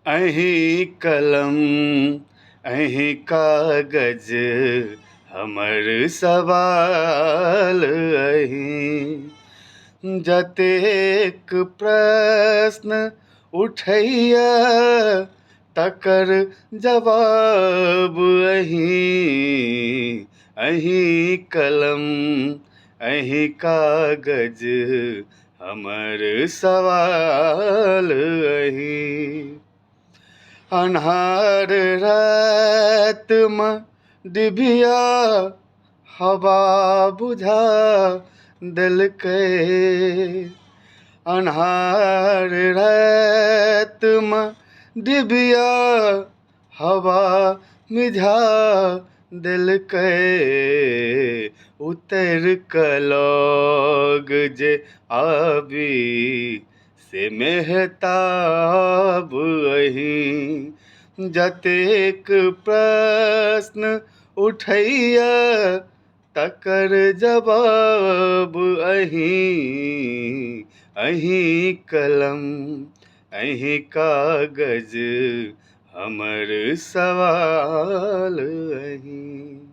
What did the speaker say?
अहीं कलम अहीं कागज हमर सवाल अहीं। जतेक प्रश्न उठैया तकर जवाब अहीं। अहीं कलम अहीं कागज हमर सवाल अहीं। अन्हार रातिमे डिबिया हवा बुझा देलकै। अन्हार रातिमे डिबिया हवा मिझा देलकै। उतरि कऽ लग जे आबी से मेहताब अहीं। जतेक प्रश्न उठैया तकर जवाब अहीं। अहीं कलम अहीं कागज हमर सवाल अहीं।